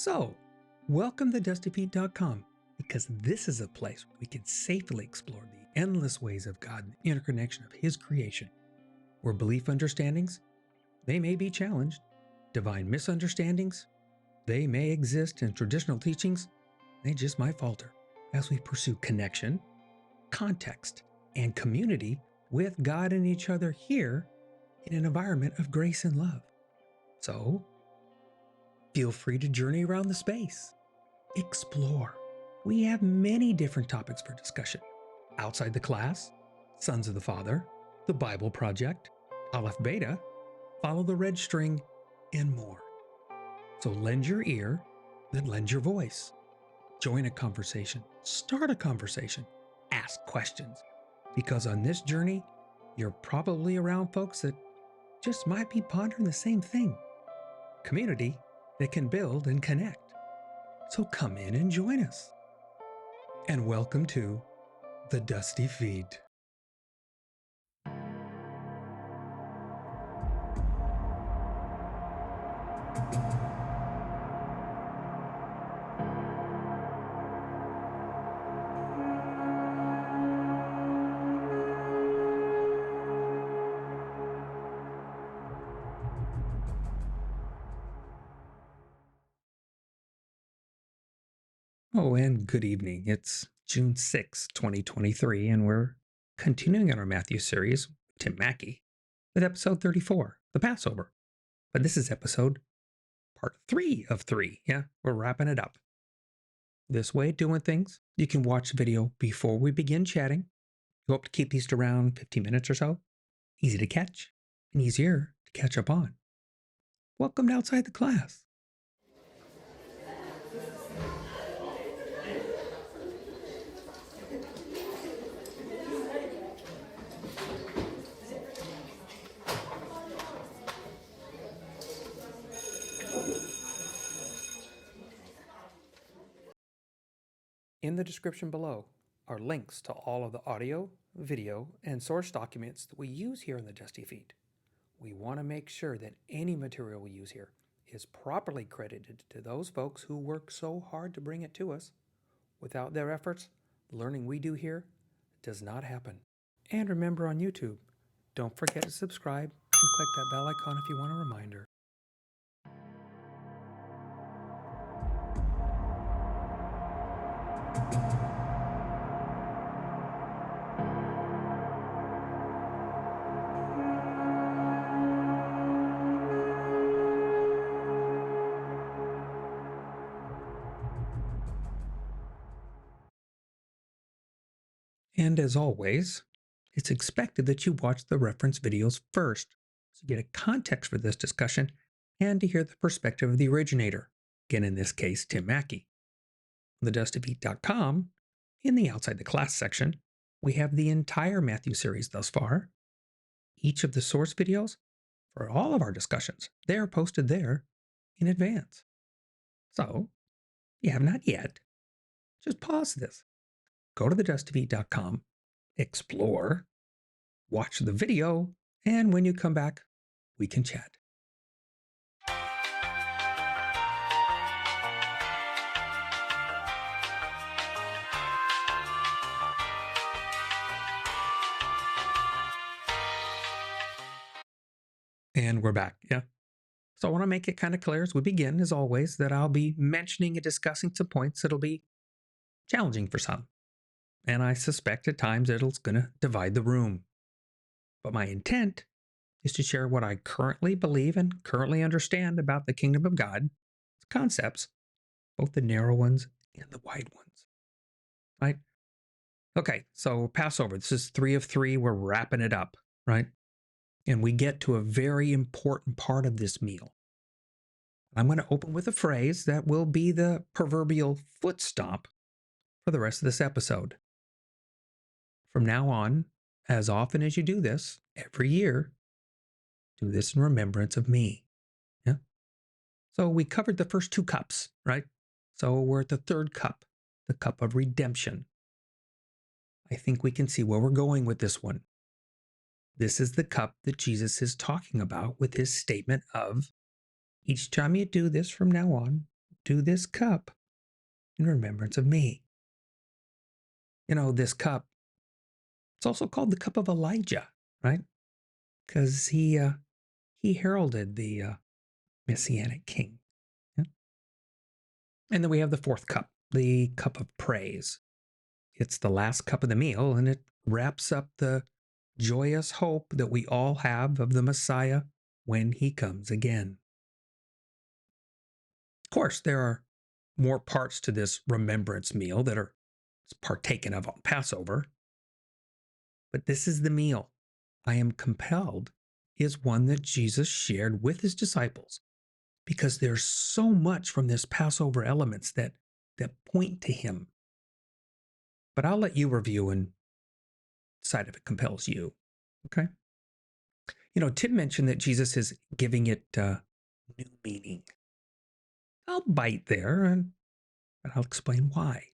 So, welcome to TheDustyFeet.com, because this is a place where we can safely explore the endless ways of God and the interconnection of His creation, where belief understandings, they may be challenged, divine misunderstandings, they may exist in traditional teachings, they just might falter as we pursue connection, context, and community with God and each other here in an environment of grace and love. So, feel free to journey around the space. Explore. We have many different topics for discussion. Outside the class, Sons of the Father, the Bible Project, Aleph Beta, Follow the Red String, and more. So lend your ear, then lend your voice. Join a conversation, start a conversation, ask questions. Because on this journey, you're probably around folks that just might be pondering the same thing. Community that can build and connect. So come in and join us. And welcome to The Dusty Feet. Oh, and good evening. It's June 6, 2023, and we're continuing on our Matthew series, Tim Mackie, with episode 34, the Passover. But this is episode part 3 of 3. Yeah, we're wrapping it up. This way of doing things, you can watch the video before we begin chatting. We hope to keep these to around 15 minutes or so. Easy to catch and easier to catch up on. Welcome to Outside the Class. In the description below are links to all of the audio, video, and source documents that we use here in the Dusty Feet. We want to make sure that any material we use here is properly credited to those folks who work so hard to bring it to us. Without their efforts, the learning we do here does not happen. And remember, on YouTube, don't forget to subscribe and click that bell icon if you want a reminder. And as always, it's expected that you watch the reference videos first to get a context for this discussion and to hear the perspective of the originator, again in this case, Tim Mackie. On TheDustyFeet.com, in the Outside the Class section, we have the entire Matthew series thus far. Each of the source videos for all of our discussions, they are posted there in advance. So, if you have not yet, just pause this. Go to TheDustyFeet.com, explore, watch the video, and when you come back, we can chat. And we're back, yeah? So I want to make it kind of clear as we begin, as always, that I'll be mentioning and discussing some points that'll be challenging for some. And I suspect at times it's going to divide the room. But my intent is to share what I currently believe and currently understand about the kingdom of God, its concepts, both the narrow ones and the wide ones. Right? Okay, so Passover, this is 3 of 3. We're wrapping it up, right? And we get to a very important part of this meal. I'm going to open with a phrase that will be the proverbial foot stomp for the rest of this episode. From now on, as often as you do this, every year, do this in remembrance of me. Yeah? So we covered the first 2 cups, right? So we're at the 3rd cup, the cup of redemption. I think we can see where we're going with this one. This is the cup that Jesus is talking about with his statement of, each time you do this from now on, do this cup in remembrance of me. This cup, it's also called the cup of Elijah, right? Because he heralded the Messianic king. Yeah? And then we have the fourth cup, the cup of praise. It's the last cup of the meal, and it wraps up the joyous hope that we all have of the Messiah when he comes again. Of course, there are more parts to this remembrance meal that are partaken of on Passover, but this is the meal I am compelled is one that Jesus shared with his disciples, because there's so much from this Passover elements that point to him. But I'll let you review and decide if it compels you. Okay? Tim mentioned that Jesus is giving it new meaning. I'll bite there, and I'll explain why.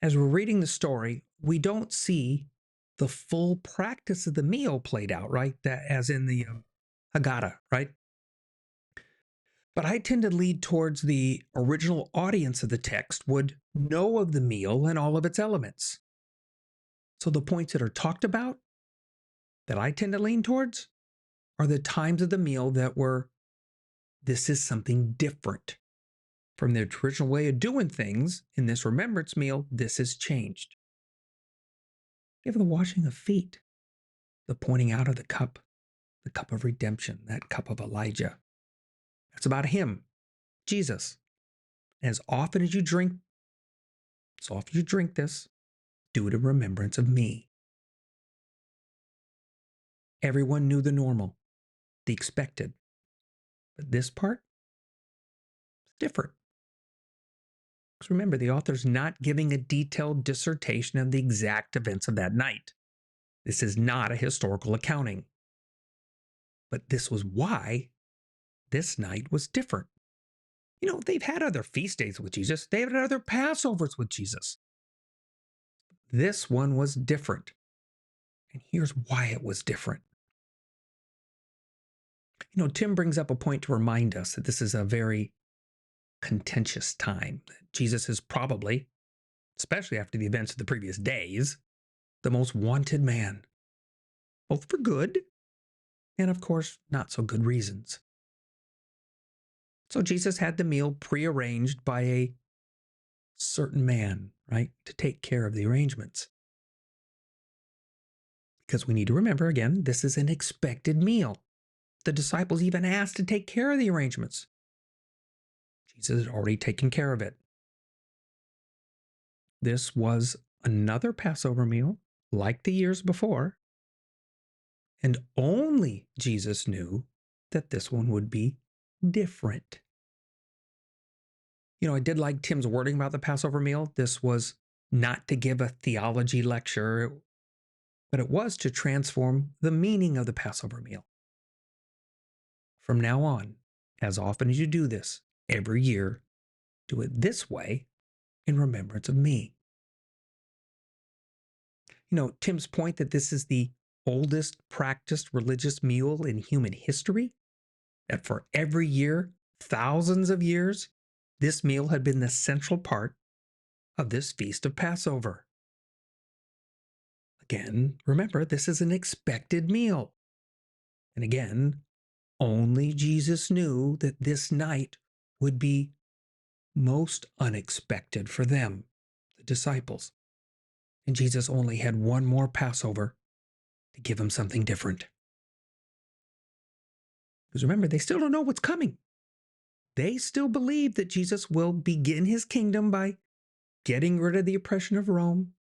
As we're reading the story, we don't see the full practice of the meal played out, right? That, as in the Haggadah, right? But I tend to lead towards the original audience of the text would know of the meal and all of its elements. So the points that are talked about, that I tend to lean towards, are the times of the meal that were, this is something different. From the traditional way of doing things in this remembrance meal, this has changed. Give the washing of feet, the pointing out of the cup of redemption, that cup of Elijah. That's about him, Jesus. As often as you drink this, do it in remembrance of me. Everyone knew the normal, the expected. But this part is different. Because remember, the author's not giving a detailed dissertation of the exact events of that night. This is not a historical accounting. But this was why this night was different. They've had other feast days with Jesus. They've had other Passovers with Jesus. This one was different. And here's why it was different. Tim brings up a point to remind us that this is a very contentious time. Jesus is probably, especially after the events of the previous days, the most wanted man, both for good and, of course, not so good reasons. So Jesus had the meal prearranged by a certain man, right, to take care of the arrangements. Because we need to remember, again, this is an expected meal. The disciples even asked to take care of the arrangements. Jesus had already taken care of it. This was another Passover meal, like the years before, and only Jesus knew that this one would be different. I did like Tim's wording about the Passover meal. This was not to give a theology lecture, but it was to transform the meaning of the Passover meal. From now on, as often as you do this, every year, do it this way in remembrance of me. Tim's point that this is the oldest practiced religious meal in human history, that for every year, thousands of years, this meal had been the central part of this feast of Passover. Again, remember, this is an expected meal. And again, only Jesus knew that this night would be most unexpected for them, the disciples. And Jesus only had one more Passover to give them something different. Because remember, they still don't know what's coming. They still believe that Jesus will begin his kingdom by getting rid of the oppression of Rome,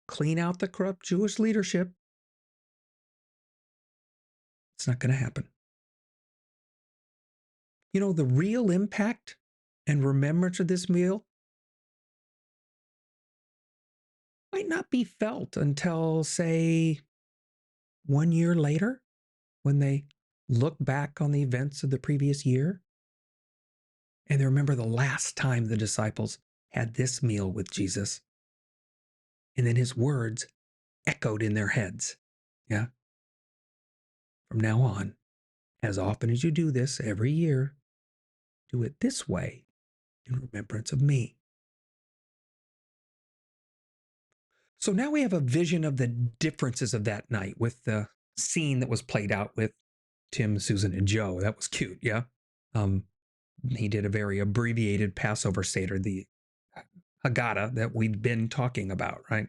clean out the corrupt Jewish leadership. It's not going to happen. The real impact and remembrance of this meal might not be felt until, say, 1 year later, when they look back on the events of the previous year and they remember the last time the disciples had this meal with Jesus. And then his words echoed in their heads. Yeah. From now on, as often as you do this every year, Do it this way in remembrance of me. So now we have a vision of the differences of that night with the scene that was played out with Tim, Susan, and Joe. That was cute, yeah. Um, he did a very abbreviated Passover Seder, the Haggadah that we'd been talking about, right?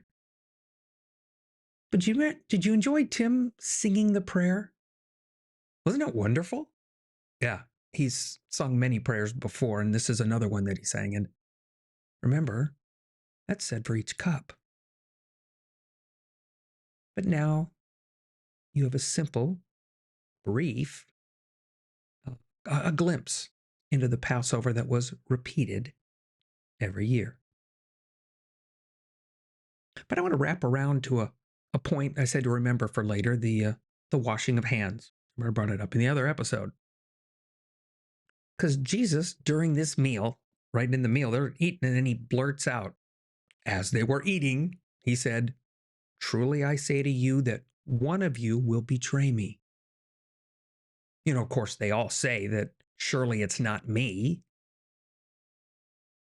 But did you enjoy Tim singing the prayer? Wasn't it wonderful? Yeah, he's sung many prayers before, and this is another one that he sang. And remember, that's said for each cup. But now you have a simple, brief, a glimpse into the Passover that was repeated every year. But I want to wrap around to a point I said to remember for later, the washing of hands. I brought it up in the other episode. Because Jesus, during this meal, right in the meal, they're eating, and then he blurts out, as they were eating, he said, "Truly I say to you that one of you will betray me." You know, of course, they all say that surely it's not me.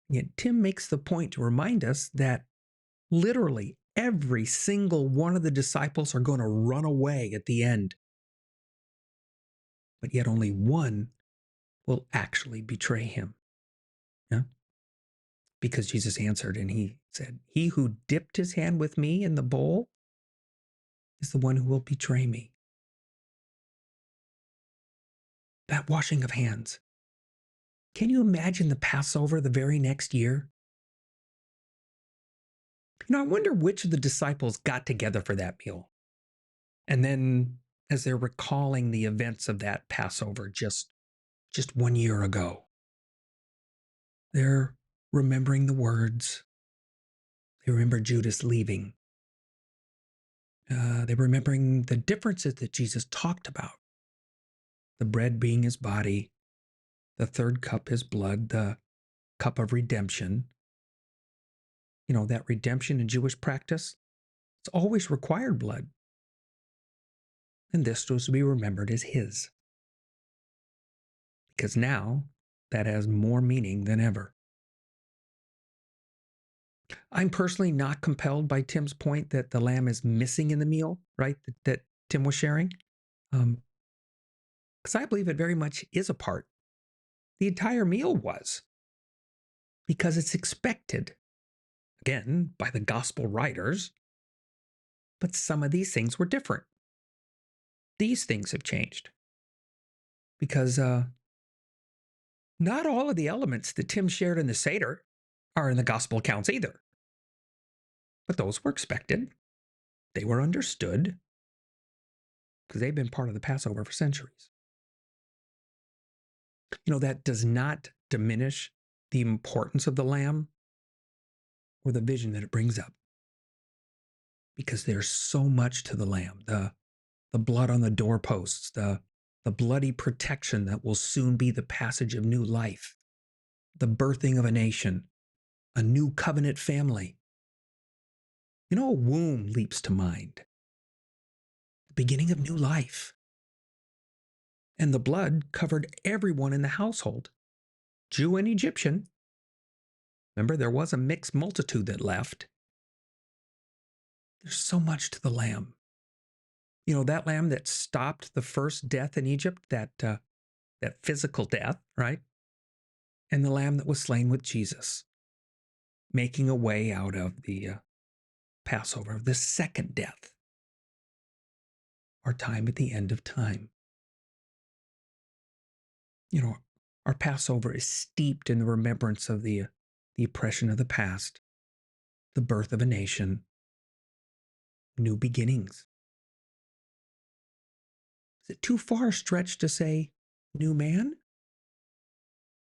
Yet Tim makes the point to remind us that literally every single one of the disciples are going to run away at the end. But yet only one will actually betray him. Yeah? Because Jesus answered and he said, "He who dipped his hand with me in the bowl is the one who will betray me." That washing of hands. Can you imagine the Passover the very next year? You know, I wonder which of the disciples got together for that meal. And then as they're recalling the events of that Passover just 1 year ago, they're remembering the words. They remember Judas leaving. They're remembering the differences that Jesus talked about. The bread being his body, the third cup his blood, the cup of redemption. You know, that redemption in Jewish practice, it's always required blood. And this was to be remembered as his. Because now that has more meaning than ever. I'm personally not compelled by Tim's point that the lamb is missing in the meal, right? That Tim was sharing. Because I believe it very much is a part. The entire meal was. Because it's expected, again, by the gospel writers. But some of these things were different. These things have changed. Because not all of the elements that Tim shared in the Seder are in the gospel accounts either. But those were expected. They were understood because they've been part of the Passover for centuries. You know, that does not diminish the importance of the lamb or the vision that it brings up. Because there's so much to the lamb, the blood on the doorposts, the bloody protection that will soon be the passage of new life, the birthing of a nation, a new covenant family. You know, a womb leaps to mind, the beginning of new life. And the blood covered everyone in the household, Jew and Egyptian. Remember, there was a mixed multitude that left. There's so much to the lamb. You know, that lamb that stopped the first death in Egypt, that physical death, right? And the lamb that was slain with Jesus, making a way out of the Passover, the second death, our time at the end of time. You know, our Passover is steeped in the remembrance of the oppression of the past, the birth of a nation, new beginnings. Is it too far a stretch to say new man?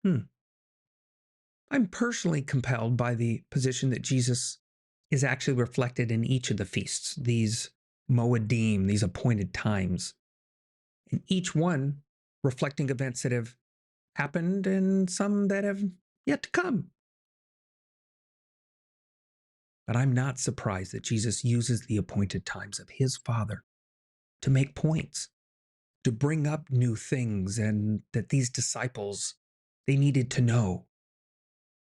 I'm personally compelled by the position that Jesus is actually reflected in each of the feasts, these Moedim, these appointed times, and each one reflecting events that have happened and some that have yet to come. But I'm not surprised that Jesus uses the appointed times of his Father to make points, to bring up new things, and that these disciples, They needed to know.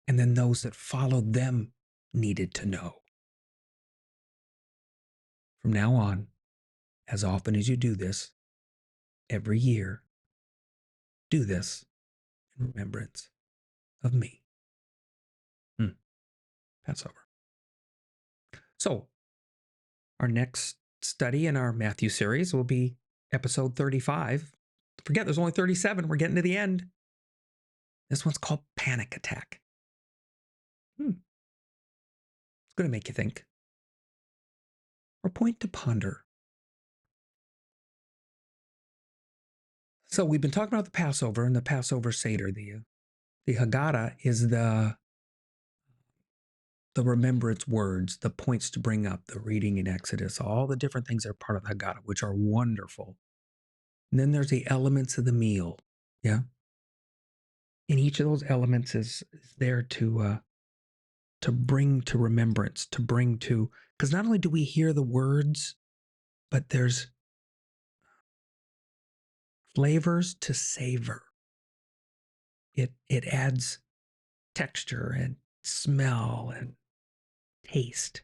And then those that followed them needed to know. From now on, as often as you do this, every year, do this in remembrance of me. Passover. So, our next study in our Matthew series will be episode 35. Forget there's only 37. We're getting to the end. This one's called Panic Attack. It's going to make you think. Or point to ponder. So we've been talking about the Passover and the Passover Seder. The Haggadah is the remembrance words, the points to bring up, the reading in Exodus, all the different things that are part of the Haggadah, which are wonderful. And then there's the elements of the meal. Yeah. And each of those elements is there to bring to remembrance, to bring to, because not only do we hear the words, but there's flavors to savor. It adds texture and smell and taste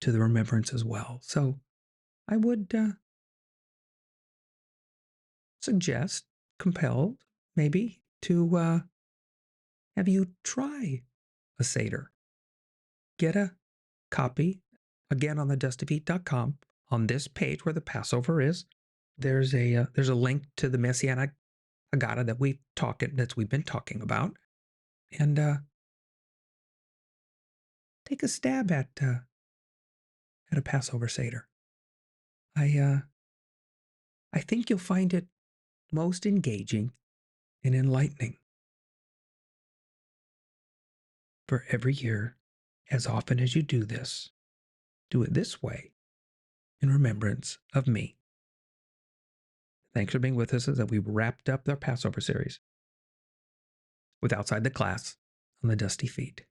to the remembrance as well. So I would suggest, compelled maybe, to have you try a Seder. Get a copy, again on TheDustyFeet.com, on this page where the Passover is. There's a link to the Messianic Haggadah that we've been talking about, and take a stab at a Passover Seder. I think you'll find it most engaging and enlightening. For every year, as often as you do this, do it this way in remembrance of me. Thanks for being with us as we wrapped up our Passover series with Outside the Class on the Dusty Feet.